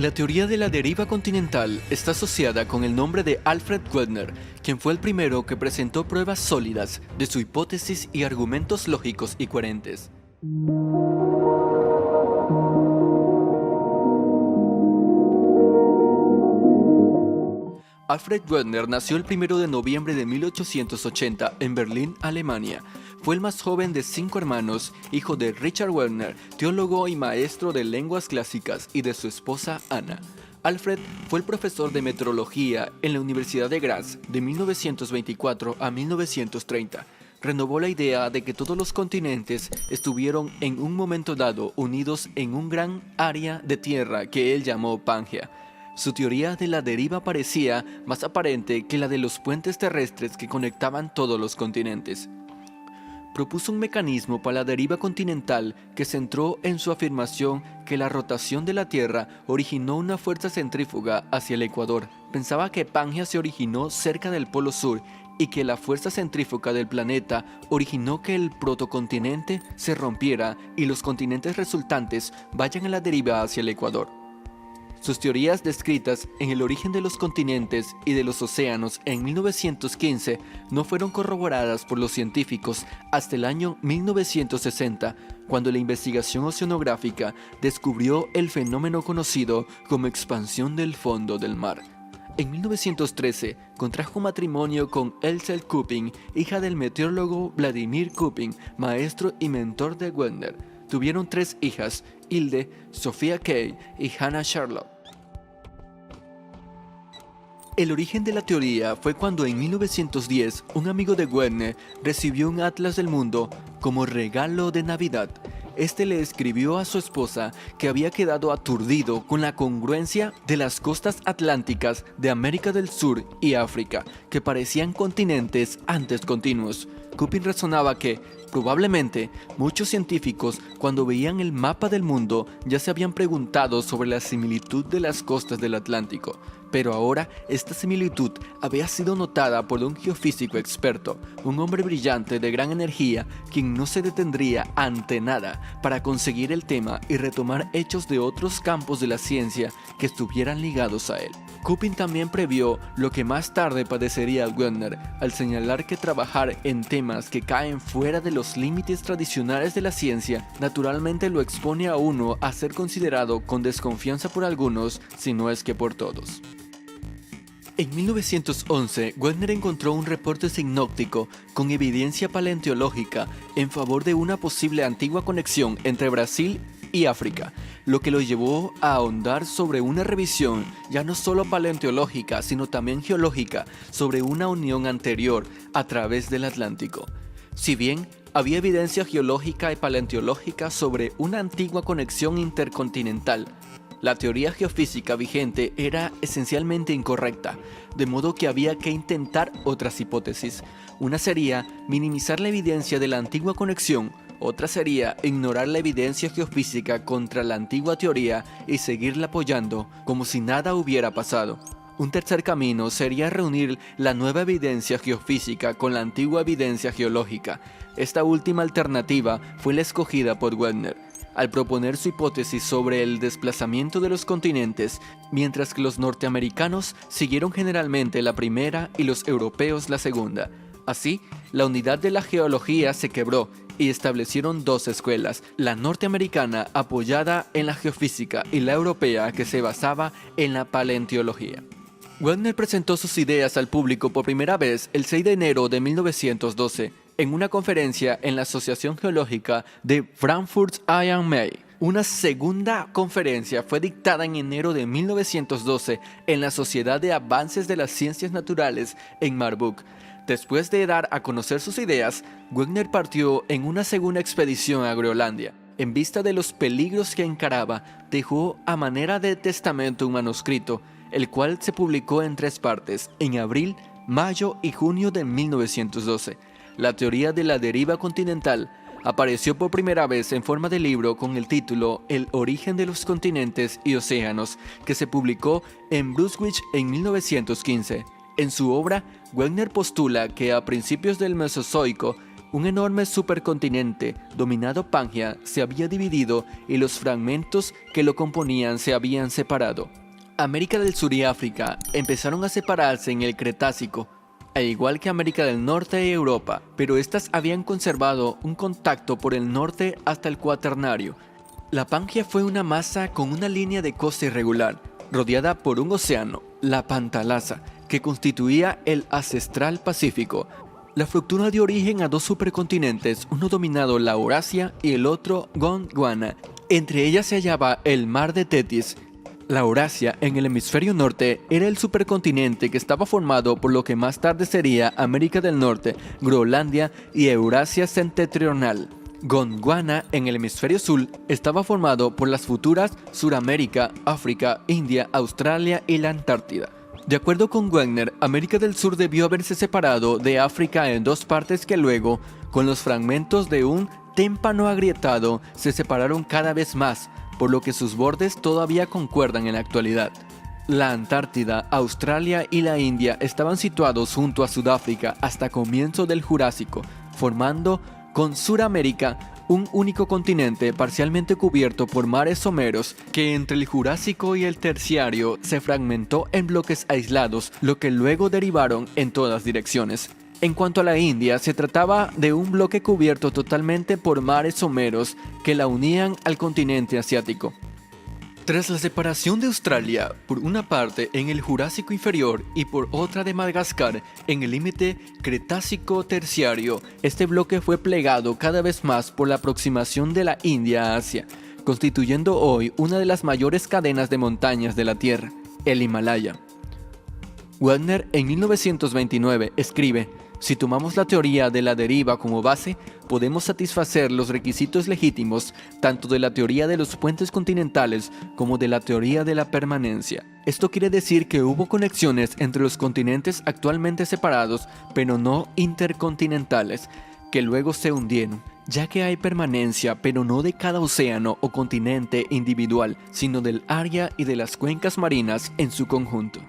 La teoría de la deriva continental está asociada con el nombre de Alfred Wegener, quien fue el primero que presentó pruebas sólidas de su hipótesis y argumentos lógicos y coherentes. Alfred Wegener nació el 1 de noviembre de 1880 en Berlín, Alemania. Fue el más joven de 5 hermanos, hijo de Richard Wegener, teólogo y maestro de lenguas clásicas, y de su esposa Anna. Alfred fue el profesor de meteorología en la Universidad de Graz de 1924 a 1930. Renovó la idea de que todos los continentes estuvieron en un momento dado unidos en un gran área de tierra que él llamó Pangea. Su teoría de la deriva parecía más aparente que la de los puentes terrestres que conectaban todos los continentes. Propuso un mecanismo para la deriva continental que centró en su afirmación que la rotación de la Tierra originó una fuerza centrífuga hacia el ecuador. Pensaba que Pangea se originó cerca del Polo Sur y que la fuerza centrífuga del planeta originó que el protocontinente se rompiera y los continentes resultantes vayan a la deriva hacia el ecuador. Sus teorías descritas en El origen de los continentes y de los océanos en 1915 no fueron corroboradas por los científicos hasta el año 1960, cuando la investigación oceanográfica descubrió el fenómeno conocido como expansión del fondo del mar. En 1913 contrajo matrimonio con Else Köpping, hija del meteorólogo Vladimir Köpping, maestro y mentor de Wegener. Tuvieron 3 hijas, Hilde, Sophia Kay y Hannah Charlotte. El origen de la teoría fue cuando en 1910 un amigo de Wegener recibió un atlas del mundo como regalo de Navidad. Este le escribió a su esposa que había quedado aturdido con la congruencia de las costas atlánticas de América del Sur y África, que parecían continentes antes continuos. Köpping razonaba que, probablemente, muchos científicos, cuando veían el mapa del mundo, ya se habían preguntado sobre la similitud de las costas del Atlántico. Pero ahora esta similitud había sido notada por un geofísico experto, un hombre brillante de gran energía, quien no se detendría ante nada para conseguir el tema y retomar hechos de otros campos de la ciencia que estuvieran ligados a él. Köpping también previó lo que más tarde padecería Wegener al señalar que trabajar en temas que caen fuera de los límites tradicionales de la ciencia naturalmente lo expone a uno a ser considerado con desconfianza por algunos, si no es que por todos. En 1911, Wegener encontró un reporte sinóptico con evidencia paleontológica en favor de una posible antigua conexión entre Brasil y África, lo que lo llevó a ahondar sobre una revisión ya no solo paleontológica, sino también geológica, sobre una unión anterior a través del Atlántico. Si bien había evidencia geológica y paleontológica sobre una antigua conexión intercontinental, la teoría geofísica vigente era esencialmente incorrecta, de modo que había que intentar otras hipótesis. Una sería minimizar la evidencia de la antigua conexión, otra sería ignorar la evidencia geofísica contra la antigua teoría y seguirla apoyando como si nada hubiera pasado. Un tercer camino sería reunir la nueva evidencia geofísica con la antigua evidencia geológica. Esta última alternativa fue la escogida por Wegener al proponer su hipótesis sobre el desplazamiento de los continentes, mientras que los norteamericanos siguieron generalmente la primera y los europeos la segunda. Así, la unidad de la geología se quebró y establecieron 2 escuelas, la norteamericana apoyada en la geofísica y la europea que se basaba en la paleontología. Wegener presentó sus ideas al público por primera vez el 6 de enero de 1912 en una conferencia en la Asociación Geológica de Frankfurt am Main. Una segunda conferencia fue dictada en enero de 1912 en la Sociedad de Avances de las Ciencias Naturales en Marburg. Después de dar a conocer sus ideas, Wegener partió en una segunda expedición a Groenlandia. En vista de los peligros que encaraba, dejó a manera de testamento un manuscrito, el cual se publicó en 3 partes, en abril, mayo y junio de 1912. La teoría de la deriva continental apareció por primera vez en forma de libro con el título El origen de los continentes y océanos, que se publicó en Brunswick en 1915. En su obra, Wegener postula que a principios del Mesozoico Un enorme supercontinente, dominado Pangea, se había dividido y los fragmentos que lo componían se habían separado. América del Sur y África empezaron a separarse en el Cretácico, al igual que América del Norte y Europa, pero estas habían conservado un contacto por el norte hasta el Cuaternario. La Pangea fue una masa con una línea de costa irregular, rodeada por un océano, la Pantalaza, que constituía el ancestral Pacífico. La fractura dio origen a dos supercontinentes, uno dominado la Eurasia y el otro Gondwana. Entre ellas se hallaba el mar de Tetis. La Eurasia, en el hemisferio norte, era el supercontinente que estaba formado por lo que más tarde sería América del Norte, Groenlandia y Eurasia septentrional. Gondwana, en el hemisferio sur, estaba formado por las futuras Suramérica, África, India, Australia y la Antártida. De acuerdo con Wagner, América del Sur debió haberse separado de África en dos partes que luego, con los fragmentos de un témpano agrietado, se separaron cada vez más, por lo que sus bordes todavía concuerdan en la actualidad. La Antártida, Australia y la India estaban situados junto a Sudáfrica hasta comienzo del Jurásico, formando con Suramérica un único continente parcialmente cubierto por mares someros que entre el Jurásico y el Terciario se fragmentó en bloques aislados, lo que luego derivaron en todas direcciones. En cuanto a la India, se trataba de un bloque cubierto totalmente por mares someros que la unían al continente asiático. Tras la separación de Australia, por una parte en el Jurásico inferior y por otra de Madagascar en el límite Cretácico-Terciario, este bloque fue plegado cada vez más por la aproximación de la India a Asia, constituyendo hoy una de las mayores cadenas de montañas de la Tierra, el Himalaya. Wagner en 1929 escribe: si tomamos la teoría de la deriva como base, podemos satisfacer los requisitos legítimos tanto de la teoría de los puentes continentales como de la teoría de la permanencia. Esto quiere decir que hubo conexiones entre los continentes actualmente separados, pero no intercontinentales, que luego se hundieron, ya que hay permanencia, pero no de cada océano o continente individual, sino del área y de las cuencas marinas en su conjunto.